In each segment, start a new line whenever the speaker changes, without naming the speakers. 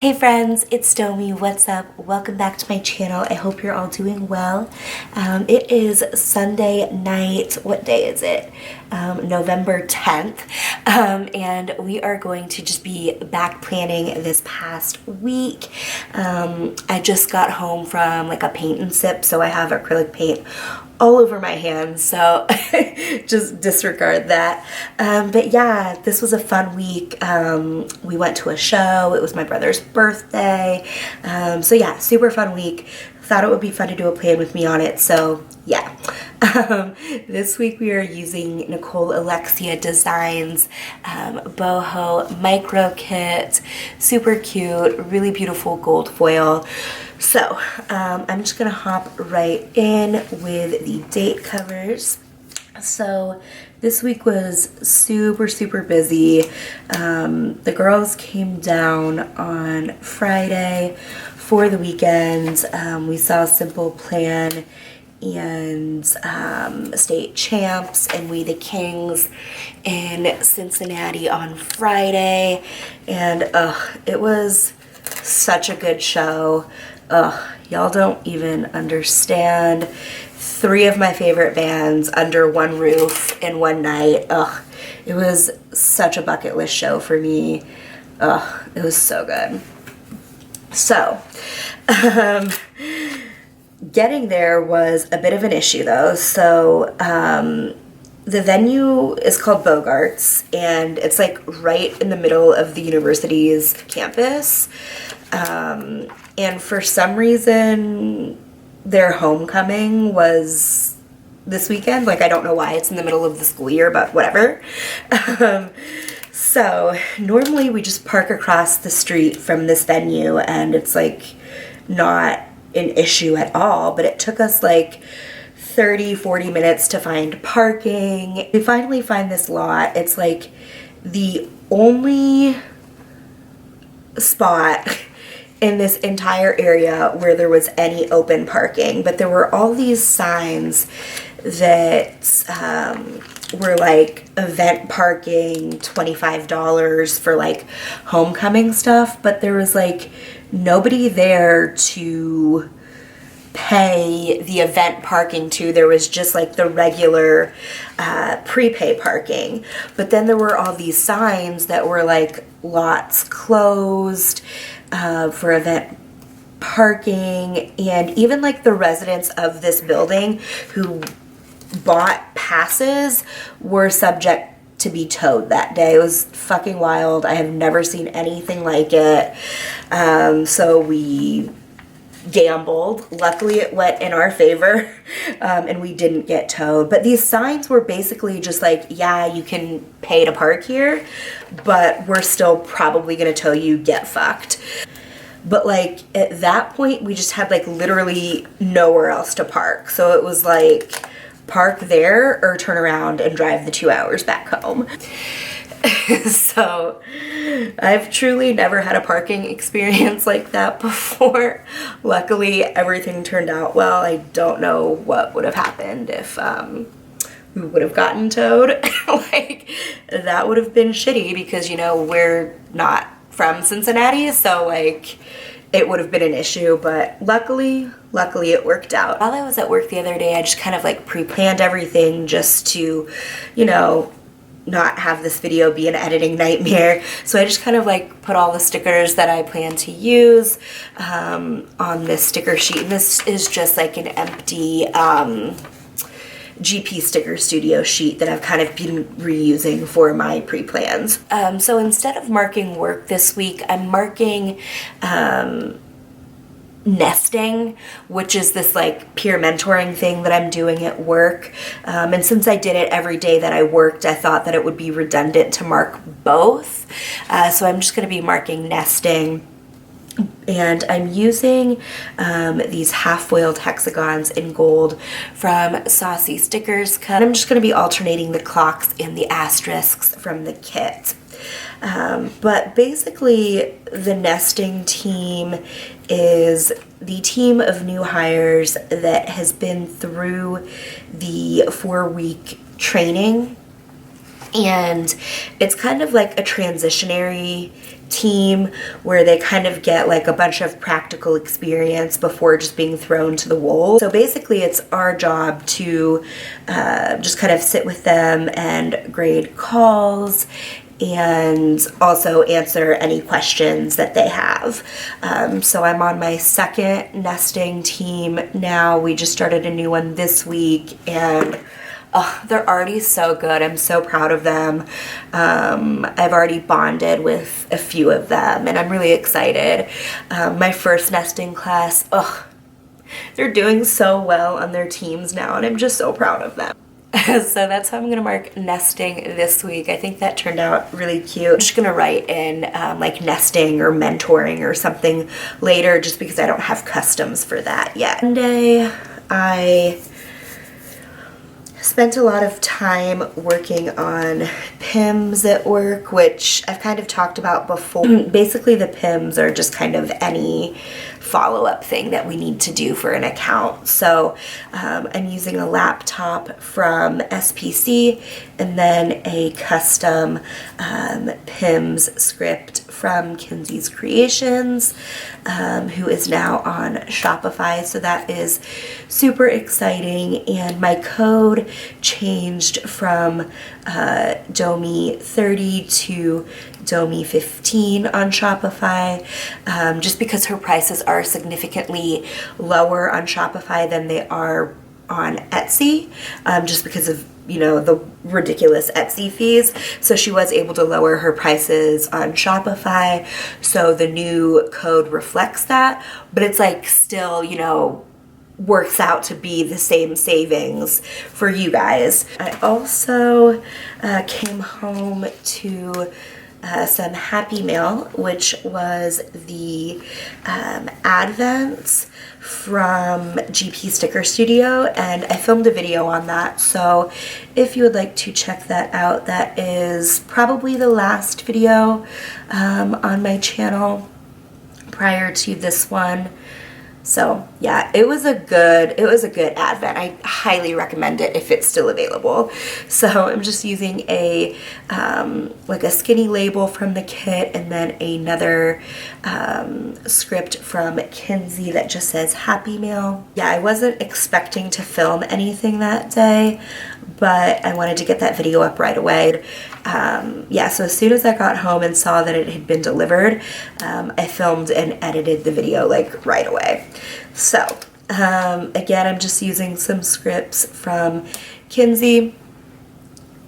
Hey friends, it's Domi. What's up? Welcome back to my channel. I hope you're all doing well. It is Sunday night. What day is it? November 10th. And we are going to just be back planning this past week. I just got home from like a paint and sip, so I have acrylic paint all over my hands, so just disregard that. But yeah, this was a fun week. We went to a show. It was my brother's birthday. So yeah, super fun week. Thought it would be fun to do a plan with me on it, so yeah. This week we are using Nicole Alexia Designs boho micro kit. Super cute, really beautiful gold foil. So I'm just gonna hop right in with the date covers. So this week was super busy. The girls came down on Friday for the weekend. We saw Simple Plan and State Champs and We the Kings in Cincinnati on Friday, and it was such a good show. Y'all don't even understand. 3 of my favorite bands under one roof in one night. It was such a bucket list show for me. It was so good. So, getting there was a bit of an issue though. So, the venue is called Bogarts, and it's like right in the middle of the university's campus. And for some reason, their homecoming was this weekend. Like, I don't know why it's in the middle of the school year, but whatever. So normally we just park across the street from this venue, and it's like not an issue at all, but it took us like 30-40 minutes to find parking. We finally find this lot. It's like the only spot in this entire area where there was any open parking, but there were all these signs that were like event parking, $25 for like homecoming stuff, but there was like nobody there to pay the event parking to. There was just like the regular prepay parking, but then there were all these signs that were like lots closed for event parking, and even like the residents of this building who bought passes were subject to be towed that day. It was fucking wild. I have never seen anything like it. So we gambled. Luckily it went in our favor, and we didn't get towed. But these signs were basically just like, yeah, you can pay to park here, but we're still probably gonna tow you, get fucked. But like at that point we just had like literally nowhere else to park, so it was like park there or turn around and drive the 2 hours back home. So I've truly never had a parking experience like that before. Luckily everything turned out well. I don't know what would have happened if we would have gotten towed. Like, that would have been shitty because, you know, we're not from Cincinnati, so like it would have been an issue, but luckily it worked out. While I was at work the other day, I just kind of like pre-planned everything just to, you know, not have this video be an editing nightmare. So I just kind of like put all the stickers that I plan to use on this sticker sheet, and this is just like an empty GP Sticker Studio sheet that I've kind of been reusing for my pre-plans. So instead of marking work this week, I'm marking nesting, which is this like peer mentoring thing that I'm doing at work. And since I did it every day that I worked, I thought that it would be redundant to mark both. So I'm just going to be marking nesting. And I'm using these half-foiled hexagons in gold from Saucy Stickers. I'm just going to be alternating the clocks and the asterisks from the kit. But basically, the nesting team is the team of new hires that has been through the 4-week training. And it's kind of like a transitionary team where they kind of get like a bunch of practical experience before just being thrown to the wolves. So basically it's our job to just kind of sit with them and grade calls and also answer any questions that they have. So I'm on my second nesting team now. We just started a new one this week, and oh, they're already so good. I'm so proud of them. I've already bonded with a few of them, and I'm really excited. My first nesting class, oh, they're doing so well on their teams now, and I'm just so proud of them. So that's how I'm gonna mark nesting this week. I think that turned out really cute. I'm just gonna write in like nesting or mentoring or something later, just because I don't have customs for that yet. Monday, I spent a lot of time working on PIMs at work, which I've kind of talked about before. Basically, the PIMs are just kind of any follow-up thing that we need to do for an account. So I'm using a laptop from SPC and then a custom PIMs script from Kinsey's Creations, who is now on Shopify. So that is super exciting. And my code changed from Domi 30 to Domi 15 on Shopify, just because her prices are significantly lower on Shopify than they are on Etsy, just because of, you know, the ridiculous Etsy fees. So she was able to lower her prices on Shopify. So the new code reflects that, but it's like still, you know, works out to be the same savings for you guys. I also came home to some Happy Mail, which was the advents from GP Sticker Studio, and I filmed a video on that. So if you would like to check that out, that is probably the last video on my channel prior to this one. So yeah, it was a good advent. I highly recommend it if it's still available. So I'm just using a like a skinny label from the kit, and then another script from Kinsey that just says Happy Mail. Yeah, I wasn't expecting to film anything that day, but I wanted to get that video up right away. Yeah, so as soon as I got home and saw that it had been delivered, I filmed and edited the video like right away. So again, I'm just using some scripts from Kinsey,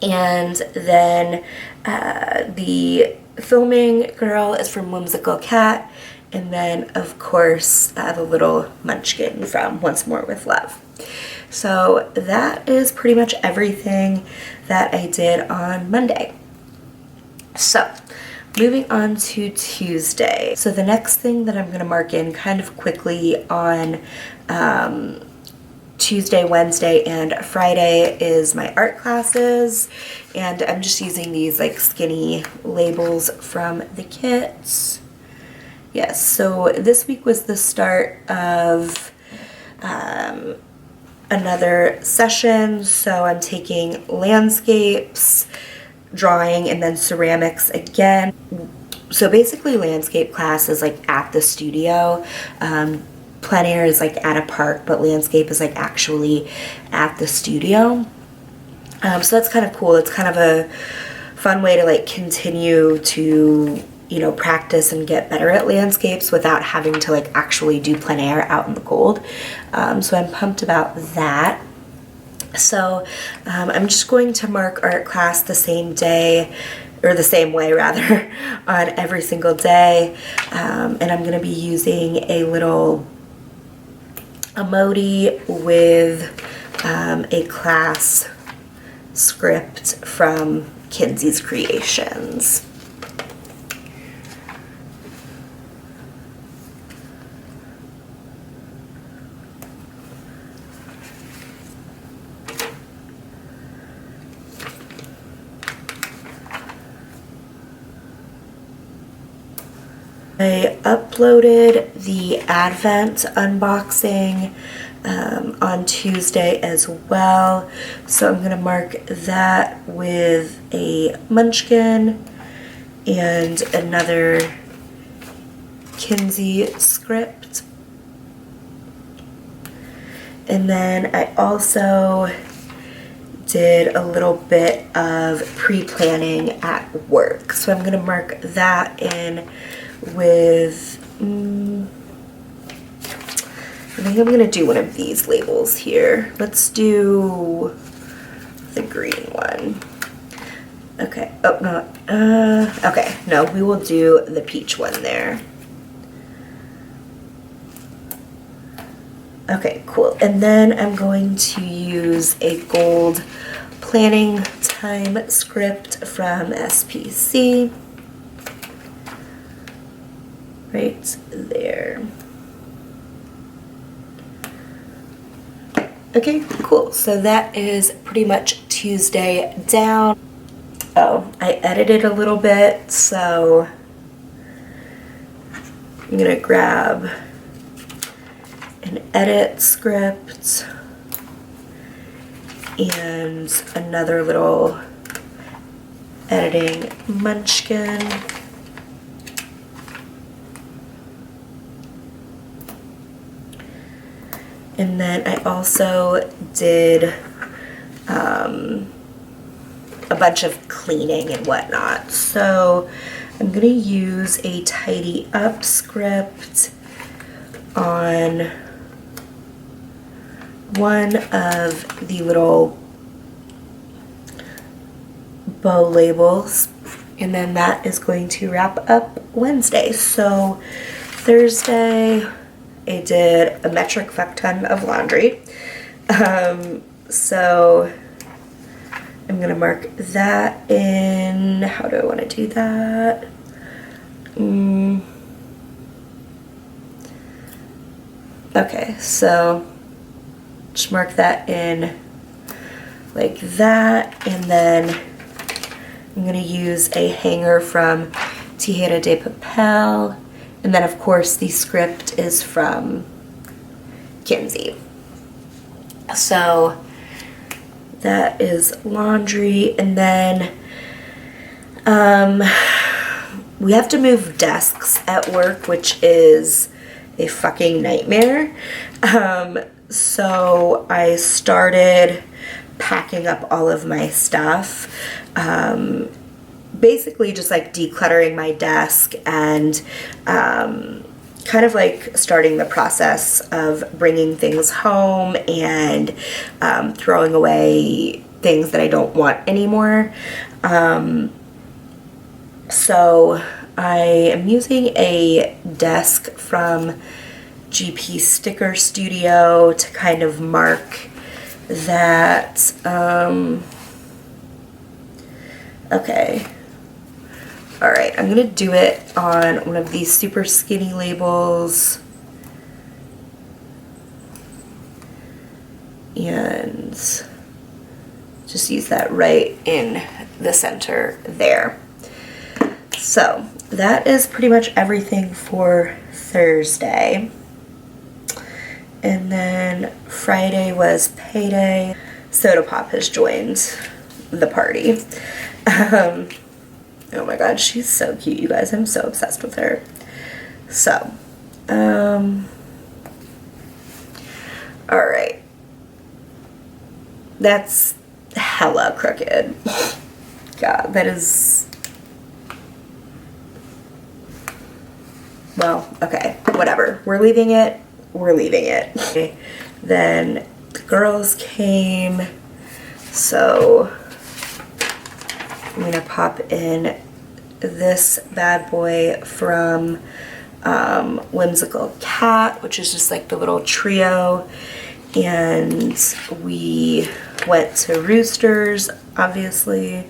and then the filming girl is from Whimsical Cat, and then of course the little munchkin from Once More with Love. So that is pretty much everything that I did on Monday. So moving on to Tuesday. So the next thing that I'm going to mark in kind of quickly on Tuesday, Wednesday, and Friday is my art classes, and I'm just using these like skinny labels from the kits. Yes, so this week was the start of another session, so I'm taking landscapes, drawing, and then ceramics again. So basically landscape class is like at the studio. Plein air is like at a park, but landscape is like actually at the studio. So that's kind of cool. It's kind of a fun way to like continue to, you know, practice and get better at landscapes without having to like actually do plein air out in the cold. So I'm pumped about that. So I'm just going to mark art class the same day, or the same way rather, on every single day. And I'm going to be using a little emoji with a class script from Kinsey's Creations. I uploaded the Advent unboxing on Tuesday as well, so I'm going to mark that with a munchkin, and another Kinsey script. And then I also did a little bit of pre-planning at work. So I'm gonna mark that in with, I think I'm gonna do one of these labels here. Let's do the green one. Okay, oh no, okay, no, we will do the peach one there. Okay, cool. And then I'm going to use a gold planning time script from SPC. Right there. Okay, cool. So that is pretty much Tuesday down. Oh, I edited a little bit, so I'm gonna grab an edit script and another little editing munchkin. And then I also did a bunch of cleaning and whatnot. So I'm gonna use a tidy up script on one of the little bow labels, and then that is going to wrap up Wednesday. So Thursday I did a metric fuck ton of laundry, so I'm gonna mark that in. How do I want to do that? Okay, so just mark that in like that, and then I'm gonna use a hanger from Tijera de Papel, and then of course the script is from Kinsey. So that is laundry, and then we have to move desks at work, which is a fucking nightmare. So I started packing up all of my stuff, basically just like decluttering my desk and kind of like starting the process of bringing things home and throwing away things that I don't want anymore. So I am using a desk from GP Sticker Studio to kind of mark that. Okay. All right, I'm gonna do it on one of these super skinny labels. And just use that right in the center there. So that is pretty much everything for Thursday. And then Friday was payday. Soda Pop has joined the party. Oh my god, she's so cute, you guys. I'm so obsessed with her. So, alright. That's hella crooked. God, that is... Well, okay, whatever. We're leaving it. We're leaving it. Okay. Then the girls came, so I'm gonna pop in this bad boy from Whimsical Cat, which is just like the little trio, and we went to Roosters, obviously.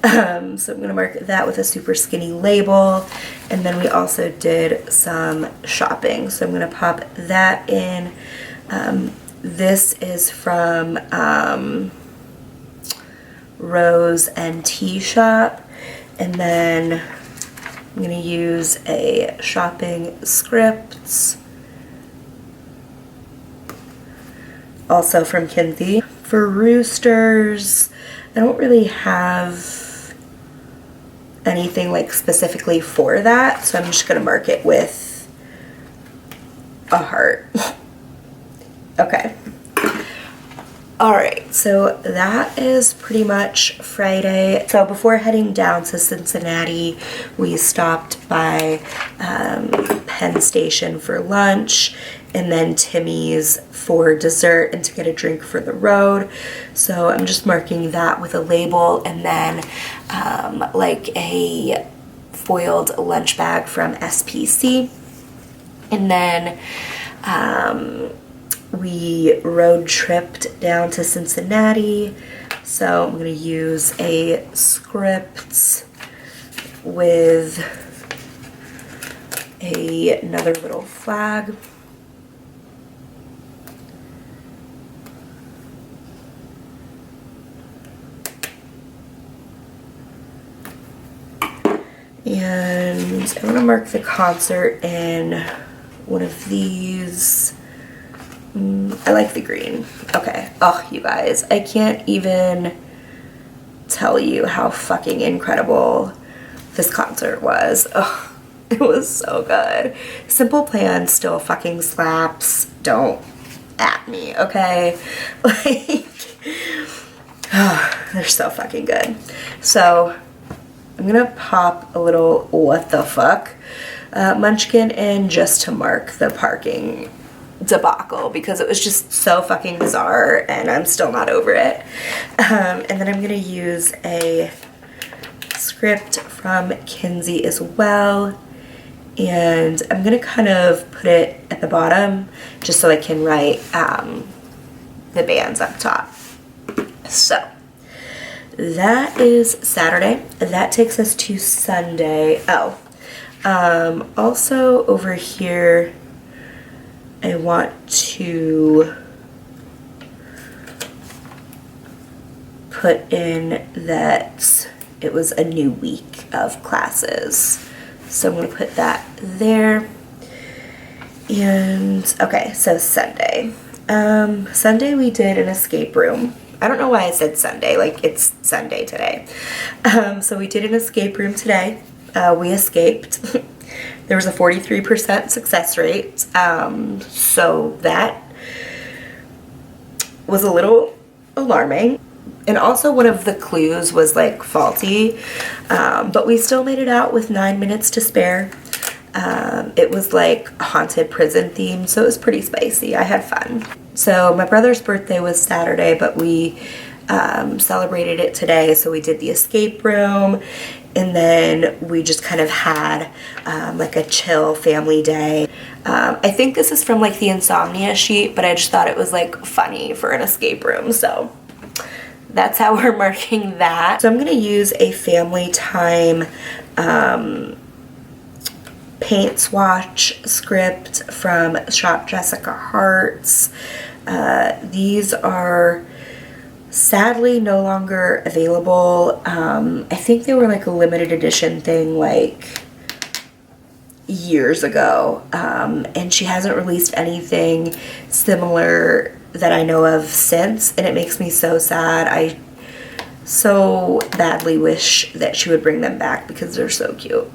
So I'm gonna mark that with a super skinny label, and then we also did some shopping, so I'm gonna pop that in. This is from Rose and Tea Shop, and then I'm gonna use a shopping script, also from Kinsey. For Roosters, I don't really have anything like specifically for that, so I'm just gonna mark it with a heart. Okay. Alright, so that is pretty much Friday. So before heading down to Cincinnati, we stopped by Penn Station for lunch, and then Timmy's for dessert and to get a drink for the road. So I'm just marking that with a label, and then like a foiled lunch bag from SPC. And then we road tripped down to Cincinnati. So I'm gonna use a script with another little flag. And I'm gonna mark the concert in one of these. I like the green. Okay. Oh, you guys, I can't even tell you how fucking incredible this concert was. Oh, it was so good. Simple Plan still fucking slaps. Don't at me, okay? Like, oh, they're so fucking good. So I'm gonna pop a little what the fuck munchkin in just to mark the parking debacle, because it was just so fucking bizarre and I'm still not over it. And then I'm gonna use a script from Kinsey as well, and I'm gonna kind of put it at the bottom just so I can write the bands up top. So that is Saturday. That takes us to Sunday. Oh, also over here I want to put in that it was a new week of classes. So I'm going to put that there. And okay, so Sunday. Sunday we did an escape room. I don't know why I said Sunday, like it's Sunday today. So we did an escape room today. We escaped. There was a 43% success rate, so that was a little alarming. And also one of the clues was like faulty, but we still made it out with 9 minutes to spare. It was like a haunted prison theme, so it was pretty spicy. I had fun. So my brother's birthday was Saturday, but we celebrated it today, so we did the escape room. And then we just kind of had like a chill family day. I think this is from like the insomnia sheet, but I just thought it was like funny for an escape room. So that's how we're marking that. So I'm gonna use a family time paint swatch script from Shop Jessica Hart's. These are sadly no longer available. I think they were like a limited edition thing like years ago, and she hasn't released anything similar that I know of since, and it makes me so sad. I so badly wish that she would bring them back because they're so cute.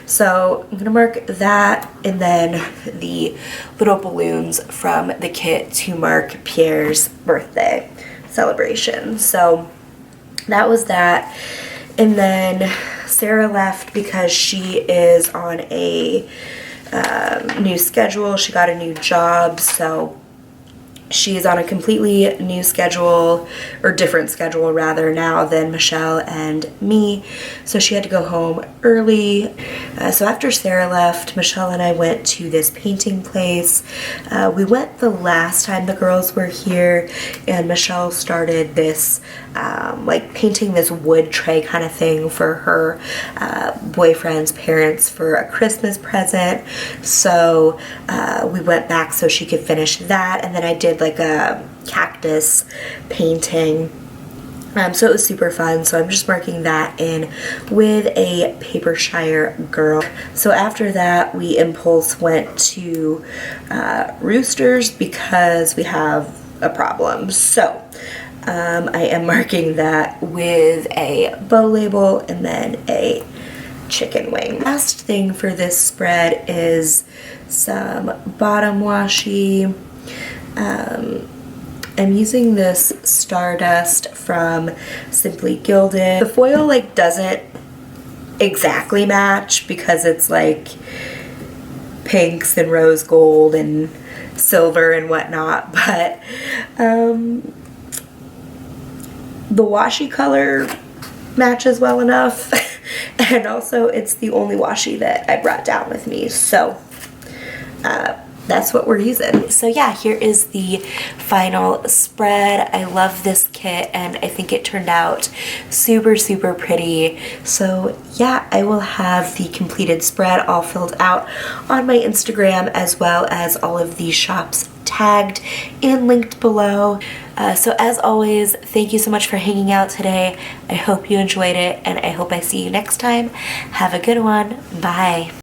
So I'm gonna mark that, and then the little balloons from the kit to mark Pierre's birthday celebration. So that was that. And then Sarah left because she is on a new schedule. She got a new job, so she's on a completely new schedule, or different schedule rather, now than Michelle and me. So she had to go home early. So after Sarah left, Michelle and I went to this painting place. We went the last time the girls were here, and Michelle started this like painting this wood tray kind of thing for her boyfriend's parents for a Christmas present. So we went back so she could finish that, and then I did like a cactus painting. So it was super fun. So I'm just marking that in with a Papershire girl. So after that, we impulse went to Roosters because we have a problem. So I am marking that with a bow label and then a chicken wing. Last thing for this spread is some bottom washi. I'm using this Stardust from Simply Gilded. The foil like doesn't exactly match because it's like pinks and rose gold and silver and whatnot, but the washi color matches well enough. And also it's the only washi that I brought down with me, so that's what we're using. So yeah, here is the final spread. I love this kit and I think it turned out super, super pretty. So yeah, I will have the completed spread all filled out on my Instagram, as well as all of these shops tagged and linked below. So as always, thank you so much for hanging out today. I hope you enjoyed it and I hope I see you next time. Have a good one. Bye.